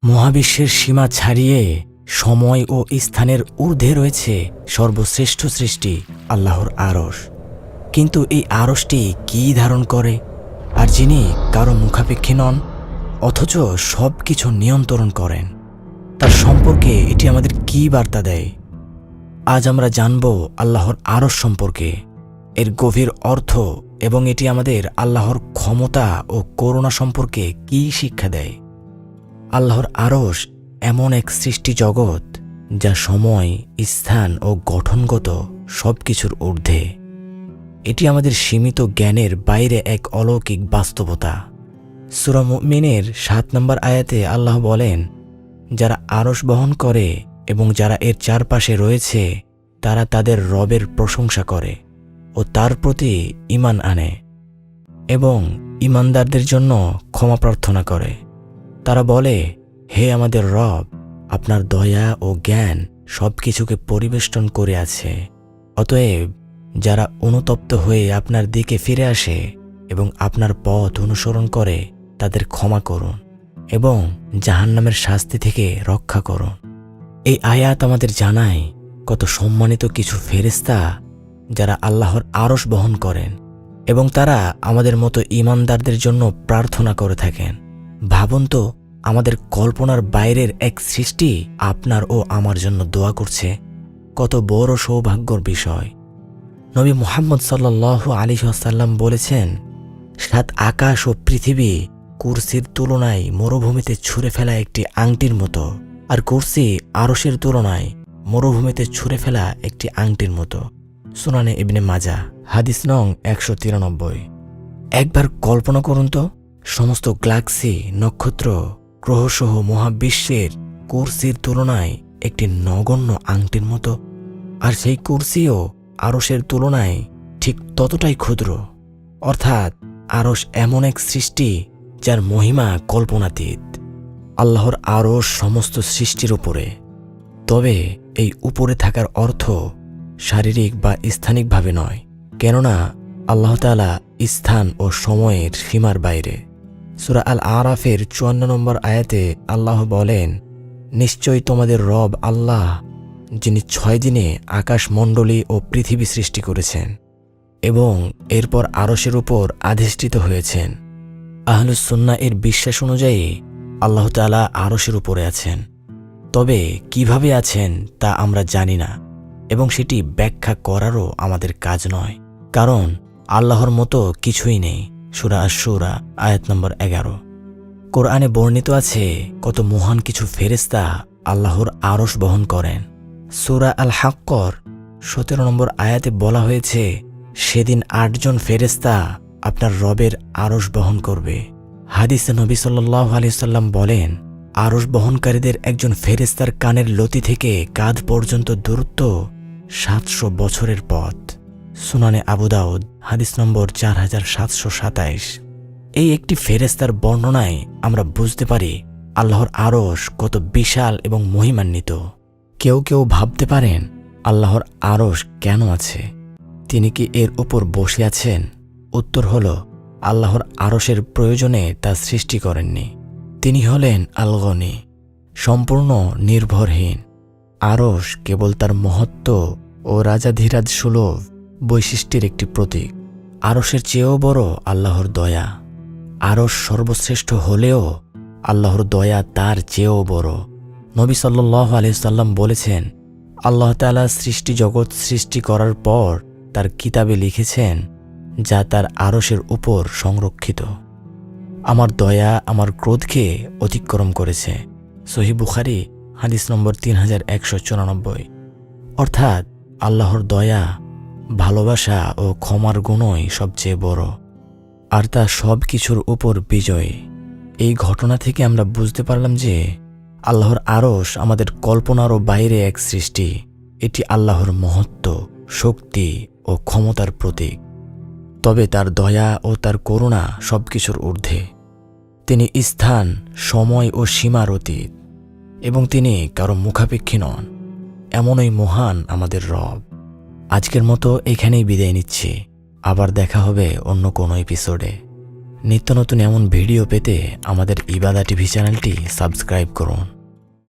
মহাবিশ্বের সীমা ছাড়িয়ে সময় ও স্থানের ঊর্ধ্বে রয়েছে সর্বশ্রেষ্ঠ সৃষ্টি আল্লাহর আরশ। কিন্তু এই আরশটি কী ধারণ করে, আর যিনি কারো মুখাপেক্ষী নন অথচ সব কিছু নিয়ন্ত্রণ করেন, তার সম্পর্কে এটি আমাদের কী বার্তা দেয়? আজ আমরা জানব আল্লাহর আরশ সম্পর্কে, এর গভীর অর্থ, এবং এটি আমাদের আল্লাহর ক্ষমতা ও করুণা সম্পর্কে কী শিক্ষা দেয়। আল্লাহর আরশ এমন এক সৃষ্টি জগৎ যা সময়, স্থান ও গঠনগত সব কিছুর ঊর্ধ্বে। এটি আমাদের সীমিত জ্ঞানের বাইরে এক অলৌকিক বাস্তবতা। সূরা মুমিনের ৭ নম্বর আয়াতে আল্লাহ বলেন, যারা আরশ বহন করে এবং যারা এর চারপাশে রয়েছে তারা তাদের রবের প্রশংসা করে ও তার প্রতি ঈমান আনে এবং ঈমানদারদের জন্য ক্ষমা প্রার্থনা করে। তারা বলে, হে আমাদের রব, আপনার দয়া ও জ্ঞান সব কিছুকে পরিবেষ্টন করে আছে। অতএব যারা অনুতপ্ত হয়ে আপনার দিকে ফিরে আসে এবং আপনার পথ অনুসরণ করে তাদের ক্ষমা করুন এবং জাহান্নামের শাস্তি থেকে রক্ষা করুন। এই আয়াত আমাদের জানায় কত সম্মানিত কিছু ফেরেশতা যারা আল্লাহর আরশ বহন করেন এবং তারা আমাদের মতো ঈমানদারদের জন্য প্রার্থনা করে থাকেন। ভাবুন তো, আমাদের কল্পনার বাইরের এক সৃষ্টি আপনার ও আমার জন্য দোয়া করছে। কত বড় সৌভাগ্যর বিষয়। নবী মুহাম্মদ সাল্লাল্লাহু আলাইহি ওয়াসাল্লাম বলেছেন, ৭ আকাশ ও পৃথিবী কুরসির তুলনায় মরুভূমিতে ছুঁড়ে ফেলা একটি আংটির মতো, আর কুরসি আরশের তুলনায় মরুভূমিতে ছুঁড়ে ফেলা একটি আংটির মতো। সুনানে ইবনে মাজাহ, হাদিস নং ১৯৩। একবার কল্পনা করুন তো, সমস্ত গ্যালাক্সি, নক্ষত্র, গ্রহসহ মহাবিশ্বের কুরসির তুলনায় একটি নগণ্য আংটির মতো, আর সেই কুরসিও আরশের তুলনায় ঠিক ততটাই ক্ষুদ্র। অর্থাৎ আরশ এমন এক সৃষ্টি যার মহিমা কল্পনাতীত। আল্লাহর আরশ সমস্ত সৃষ্টির উপরে। তবে এই উপরে থাকার অর্থ শারীরিক বা স্থানিকভাবে নয়, কেননা আল্লাহ তাআলা স্থান ও সময়ের সীমার বাইরে। সূরা আল আরাফের ৫৪ নম্বর আয়াতে আল্লাহ বলেন, নিশ্চয়ই তোমাদের রব আল্লাহ, যিনি ৬ দিনে আকাশমণ্ডলী ও পৃথিবী সৃষ্টি করেছেন এবং এরপর আরশের উপর আধিষ্ঠিত হয়েছেন। আহলুস সুন্নাহ এর বিশ্বাস অনুযায়ী আল্লাহ তাআলা আরশের উপরে আছেন। তবে কিভাবে আছেন তা আমরা জানি না এবং সেটি ব্যাখ্যা করারও আমাদের কাজ নয়, কারণ আল্লাহর মতো কিছুই নেই। সূরা আশ-শুরা আয়াত নম্বর ১১। কোরআনে বর্ণিত আছে কত মহান কিছু ফেরেশতা আল্লাহর আরশ বহন করেন। সূরা আল হাক্কর ১৭ নম্বর আয়াতে বলা হয়েছে, সেদিন ৮ জন ফেরেশতা আপনার রবের আরশ বহন করবে। হাদিসে নবী সাল্লাল্লাহু আলাইহি ওয়াসাল্লাম বলেন, আরশ বহনকারীদের একজন ফেরেশতার কানের লতি থেকে কাঁধ পর্যন্ত দূরত্ব ৭০০ বছরের পথ। সুনানে আবু দাউদ, হাদিস নম্বর ৪৭২৭। এই একটি ফেরেশতার বর্ণনায় আমরা বুঝতে পারি আল্লাহর আরশ কত বিশাল এবং মহিমান্বিত। কেউ কেউ ভাবতে পারেন, আল্লাহর আরশ কেন আছে? তিনি কি এর উপর বসে আছেন? উত্তর হল, আল্লাহর আরশের প্রয়োজনে তা সৃষ্টি করেননি। তিনি হলেন আল গনি, সম্পূর্ণ নির্ভরহীন। আরশ কেবল তার মহত্ব ও রাজাধিরাজ সুলভ বৈশিষ্ট্যের একটি প্রতীক। আরশের চেয়েও বড় আল্লাহর দয়া। আরশ সর্বশ্রেষ্ঠ হলেও আল্লাহর দয়া তার চেয়েও বড়। নবী সাল্লাল্লাহু আলাইহি ওয়াসাল্লাম বলেছেন, আল্লাহ তাআলা সৃষ্টি জগৎ সৃষ্টি করার পর তার কিতাবে লিখেছেন, যা তার আরশের উপর সংরক্ষিত। আমার দয়া আমার ক্রোধকে অতিক্রম করেছে। সহিহ বুখারী, হাদিস নম্বর ৩১৯৪। অর্থাৎ আল্লাহর দয়া, ভালোবাসা ও ক্ষমার গুণই সবচেয়ে বড়, আর তা সব কিছুর উপর বিজয়ী। এই ঘটনা থেকে আমরা বুঝতে পারলাম যে আল্লাহর আরশ আমাদের কল্পনারও বাইরে এক সৃষ্টি। এটি আল্লাহর মহত্ব, শক্তি ও ক্ষমতার প্রতীক। তবে তার দয়া ও তার করুণা সবকিছুর ঊর্ধ্বে। তিনি স্থান, সময় ও সীমার অতীত এবং তিনি কারো মুখাপেক্ষী নন। এমনই মহান আমাদের রব। আজকের মতো এখানেই বিদায় নিচ্ছি। আবার দেখা হবে অন্য কোনো এপিসোডে। নিত্য নতুন এমন ভিডিও পেতে আমাদের ইবাদা টিভি চ্যানেলটি সাবস্ক্রাইব করুন।